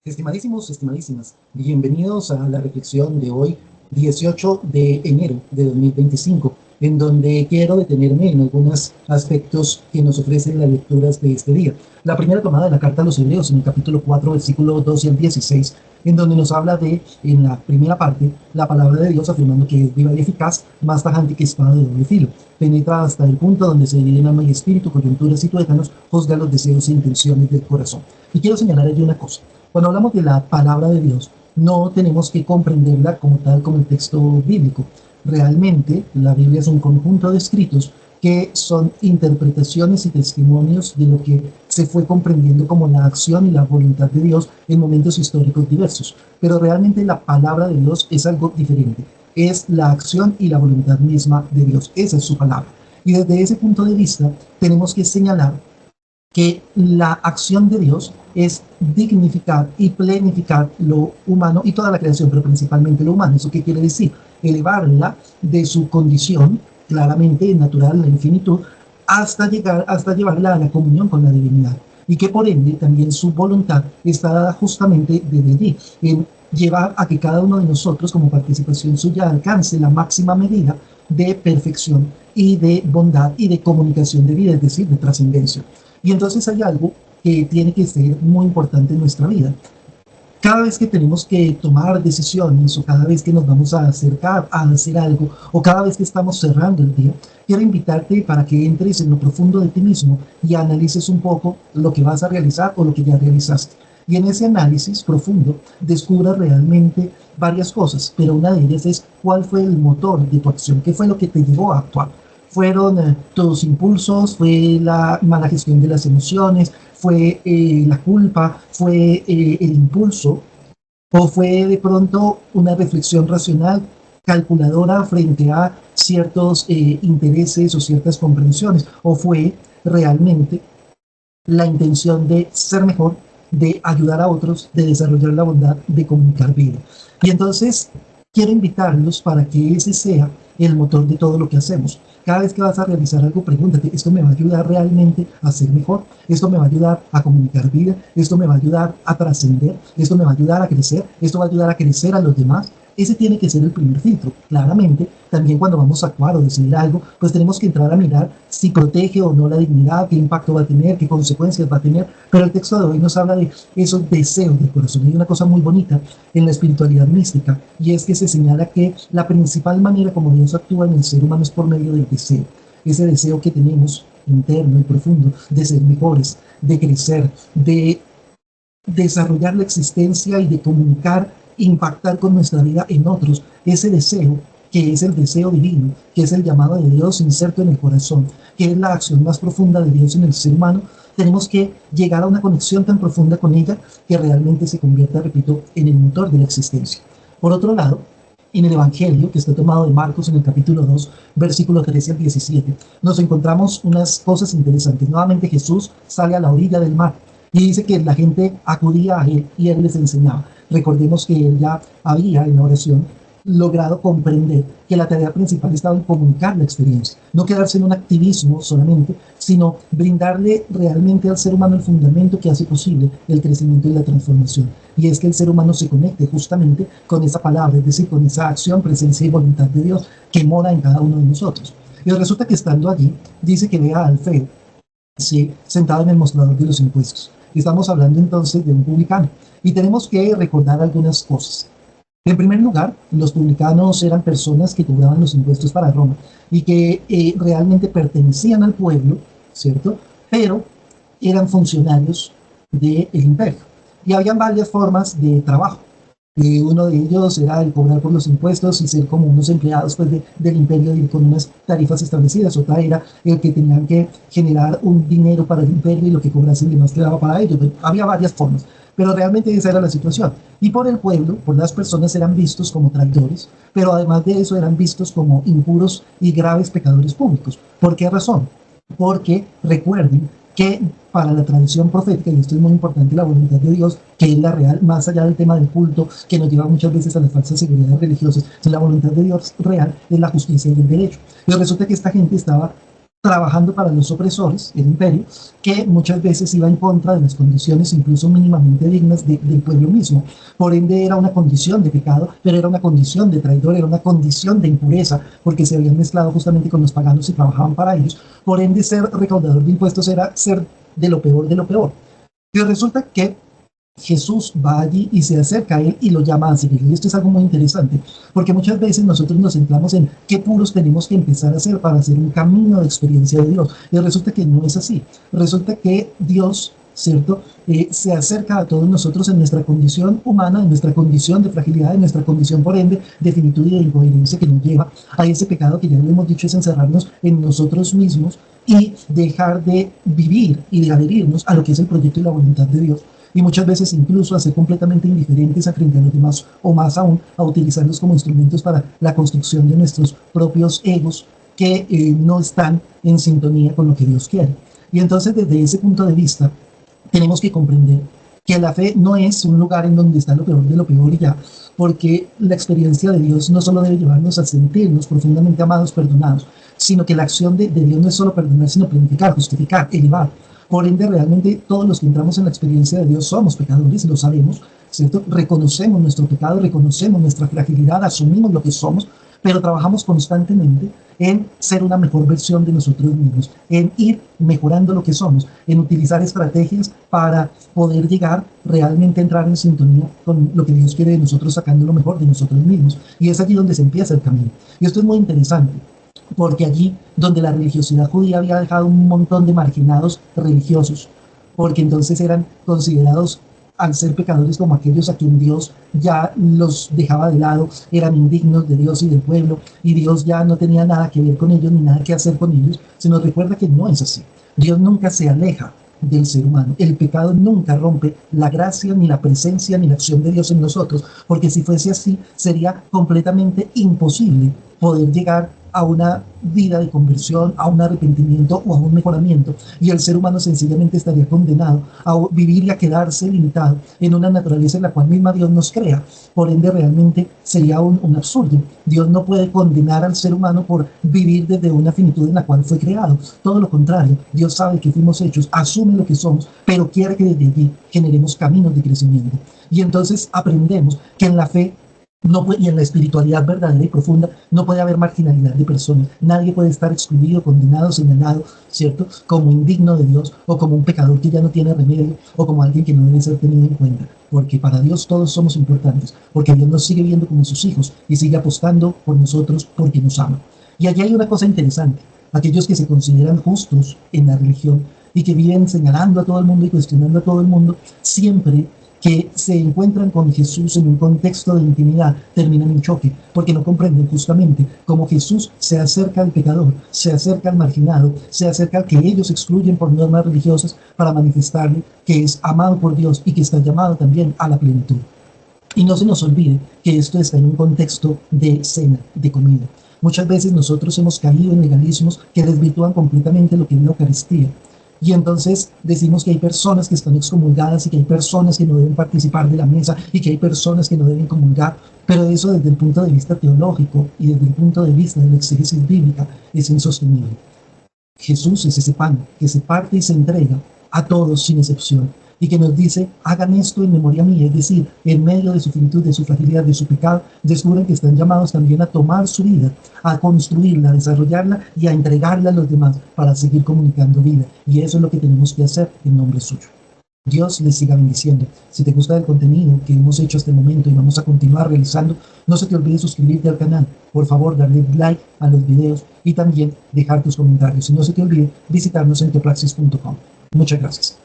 Estimadísimos, estimadísimas, bienvenidos a la reflexión de hoy, 18 de enero de 2025, en donde quiero detenerme en algunos aspectos que nos ofrecen las lecturas de este día. La primera tomada de la carta a los Hebreos, en el capítulo 4, versículo 12 al 16, en donde nos habla de, en la primera parte, la palabra de Dios afirmando que es viva y eficaz, más tajante que espada de doble filo. Penetra hasta el punto donde se dividen alma y espíritu, coyunturas y tuétanos, juzga los deseos e intenciones del corazón. Y quiero señalar allí una cosa. Cuando hablamos de la palabra de Dios, no tenemos que comprenderla como tal, como el texto bíblico. Realmente, la Biblia es un conjunto de escritos que son interpretaciones y testimonios de lo que se fue comprendiendo como la acción y la voluntad de Dios en momentos históricos diversos. Pero realmente la palabra de Dios es algo diferente. Es la acción y la voluntad misma de Dios. Esa es su palabra. Y desde ese punto de vista, tenemos que señalar que la acción de Dios es dignificar y plenificar lo humano y toda la creación, pero principalmente lo humano. ¿Eso qué quiere decir? Elevarla de su condición, claramente natural, la infinitud, hasta llevarla a la comunión con la divinidad. Y que por ende también su voluntad está dada justamente desde allí, en llevar a que cada uno de nosotros, como participación suya, alcance la máxima medida de perfección y de bondad y de comunicación de vida, es decir, de trascendencia. Y entonces hay algo que tiene que ser muy importante en nuestra vida. Cada vez que tenemos que tomar decisiones o cada vez que nos vamos a acercar a hacer algo o cada vez que estamos cerrando el día, quiero invitarte para que entres en lo profundo de ti mismo y analices un poco lo que vas a realizar o lo que ya realizaste. Y en ese análisis profundo descubras realmente varias cosas, pero una de ellas es cuál fue el motor de tu acción, qué fue lo que te llevó a actuar. Fueron tus impulsos, fue la mala gestión de las emociones, fue la culpa, fue el impulso, o fue de pronto una reflexión racional, calculadora frente a ciertos intereses o ciertas comprensiones, o fue realmente la intención de ser mejor, de ayudar a otros, de desarrollar la bondad, de comunicar vida. Y entonces quiero invitarlos para que ese sea el motor de todo lo que hacemos. Cada vez que vas a realizar algo, pregúntate, ¿esto me va a ayudar realmente a ser mejor? ¿Esto me va a ayudar a comunicar vida? ¿Esto me va a ayudar a trascender? ¿Esto me va a ayudar a crecer? ¿Esto va a ayudar a crecer a los demás? Ese tiene que ser el primer filtro. Claramente, también cuando vamos a actuar o decidir algo, pues tenemos que entrar a mirar si protege o no la dignidad, qué impacto va a tener, qué consecuencias va a tener. Pero el texto de hoy nos habla de esos deseos del corazón. Hay una cosa muy bonita en la espiritualidad mística, y es que se señala que la principal manera como Dios actúa en el ser humano es por medio del deseo. Ese deseo que tenemos interno y profundo de ser mejores, de crecer, de desarrollar la existencia y de comunicar, impactar con nuestra vida en otros, ese deseo que es el deseo divino, que es el llamado de Dios inserto en el corazón, que es la acción más profunda de Dios en el ser humano, tenemos que llegar a una conexión tan profunda con ella que realmente se convierta, repito, en el motor de la existencia. Por otro lado, en el Evangelio, que está tomado de Marcos en el capítulo 2, versículo 13 al 17, nos encontramos unas cosas interesantes. Nuevamente Jesús sale a la orilla del mar y dice que la gente acudía a él y él les enseñaba. Recordemos que él ya había en la oración logrado comprender que la tarea principal estaba en comunicar la experiencia, no quedarse en un activismo solamente, sino brindarle realmente al ser humano el fundamento que hace posible el crecimiento y la transformación. Y es que el ser humano se conecte justamente con esa palabra, es decir, con esa acción, presencia y voluntad de Dios que mora en cada uno de nosotros. Y resulta que estando allí, dice que vea al feo, sí, sentado en el mostrador de los impuestos. Estamos hablando entonces de un publicano. Y tenemos que recordar algunas cosas. En primer lugar, los publicanos eran personas que cobraban los impuestos para Roma y que realmente pertenecían al pueblo, ¿cierto? Pero eran funcionarios del imperio. Y habían varias formas de trabajo. Uno de ellos era el cobrar por los impuestos y ser como unos empleados pues, del imperio y con unas tarifas establecidas. Otra era el que tenían que generar un dinero para el imperio y lo que cobrasen demás quedaba para ellos. Había varias formas, pero realmente esa era la situación. Y por el pueblo, por las personas, eran vistos como traidores, pero además de eso eran vistos como impuros y graves pecadores públicos. ¿Por qué razón? Porque recuerden que para la tradición profética, y esto es muy importante, la voluntad de Dios, que es la real, más allá del tema del culto, que nos lleva muchas veces a las falsas seguridades religiosas, la voluntad de Dios real es la justicia y el derecho. Y resulta que esta gente estaba trabajando para los opresores, el imperio, que muchas veces iba en contra de las condiciones incluso mínimamente dignas del pueblo mismo. Por ende era una condición de pecado, pero era una condición de traidor, era una condición de impureza, porque se habían mezclado justamente con los paganos y trabajaban para ellos. Por ende ser recaudador de impuestos era ser de lo peor de lo peor. Y resulta que Jesús va allí y se acerca a él y lo llama a seguir. Y esto es algo muy interesante, porque muchas veces nosotros nos centramos en qué puros tenemos que empezar a hacer para hacer un camino de experiencia de Dios. Y resulta que no es así. Resulta que Dios, ¿cierto? Se acerca a todos nosotros en nuestra condición humana, en nuestra condición de fragilidad, en nuestra condición, por ende, de finitud y de incoherencia que nos lleva a ese pecado que ya lo hemos dicho, es encerrarnos en nosotros mismos y dejar de vivir y de adherirnos a lo que es el proyecto y la voluntad de Dios. Y muchas veces incluso a ser completamente indiferentes a frente a los demás, o más aún, a utilizarlos como instrumentos para la construcción de nuestros propios egos que no están en sintonía con lo que Dios quiere. Y entonces, desde ese punto de vista, tenemos que comprender que la fe no es un lugar en donde está lo peor de lo peor y ya, porque la experiencia de Dios no solo debe llevarnos a sentirnos profundamente amados, perdonados, sino que la acción de Dios no es solo perdonar, sino planificar, justificar, elevar. Por ende, realmente todos los que entramos en la experiencia de Dios somos pecadores, lo sabemos, ¿cierto? Reconocemos nuestro pecado, reconocemos nuestra fragilidad, asumimos lo que somos, pero trabajamos constantemente en ser una mejor versión de nosotros mismos, en ir mejorando lo que somos, en utilizar estrategias para poder llegar realmente a entrar en sintonía con lo que Dios quiere de nosotros, sacando lo mejor de nosotros mismos. Y es allí donde se empieza el camino. Y esto es muy interesante, porque allí donde la religiosidad judía había dejado un montón de marginados religiosos, porque entonces eran considerados al ser pecadores como aquellos a quien Dios ya los dejaba de lado, eran indignos de Dios y del pueblo, y Dios ya no tenía nada que ver con ellos ni nada que hacer con ellos. Se nos recuerda que no es así. Dios nunca se aleja del ser humano. El pecado nunca rompe la gracia, ni la presencia, ni la acción de Dios en nosotros, porque si fuese así, sería completamente imposible poder llegar a una vida de conversión, a un arrepentimiento o a un mejoramiento, y el ser humano sencillamente estaría condenado a vivir y a quedarse limitado en una naturaleza en la cual misma Dios nos crea. Por ende, realmente sería un absurdo. Dios no puede condenar al ser humano por vivir desde una finitud en la cual fue creado. Todo lo contrario, Dios sabe que fuimos hechos, asume lo que somos, pero quiere que desde allí generemos caminos de crecimiento. Y entonces aprendemos que en la fe y en la espiritualidad verdadera y profunda no puede haber marginalidad de personas. Nadie puede estar excluido, condenado, señalado, ¿cierto? Como indigno de Dios, o como un pecador que ya no tiene remedio, o como alguien que no debe ser tenido en cuenta. Porque para Dios todos somos importantes, porque Dios nos sigue viendo como sus hijos y sigue apostando por nosotros porque nos ama. Y allí hay una cosa interesante. Aquellos que se consideran justos en la religión y que viven señalando a todo el mundo y cuestionando a todo el mundo, siempre que se encuentran con Jesús en un contexto de intimidad, terminan en choque, porque no comprenden justamente cómo Jesús se acerca al pecador, se acerca al marginado, se acerca al que ellos excluyen por normas religiosas para manifestarle que es amado por Dios y que está llamado también a la plenitud. Y no se nos olvide que esto está en un contexto de cena, de comida. Muchas veces nosotros hemos caído en legalismos que desvirtúan completamente lo que es la Eucaristía. Y entonces decimos que hay personas que están excomulgadas y que hay personas que no deben participar de la mesa y que hay personas que no deben comulgar, pero eso desde el punto de vista teológico y desde el punto de vista de la exégesis bíblica es insostenible. Jesús es ese pan que se parte y se entrega a todos sin excepción y que nos dice, hagan esto en memoria mía, es decir, en medio de su finitud, de su fragilidad, de su pecado, descubren que están llamados también a tomar su vida, a construirla, a desarrollarla y a entregarla a los demás para seguir comunicando vida. Y eso es lo que tenemos que hacer en nombre suyo. Dios les siga bendiciendo. Si te gusta el contenido que hemos hecho hasta el momento y vamos a continuar realizando, no se te olvide suscribirte al canal. Por favor, darle like a los videos y también dejar tus comentarios. Y no se te olvide visitarnos en teopraxis.com. Muchas gracias.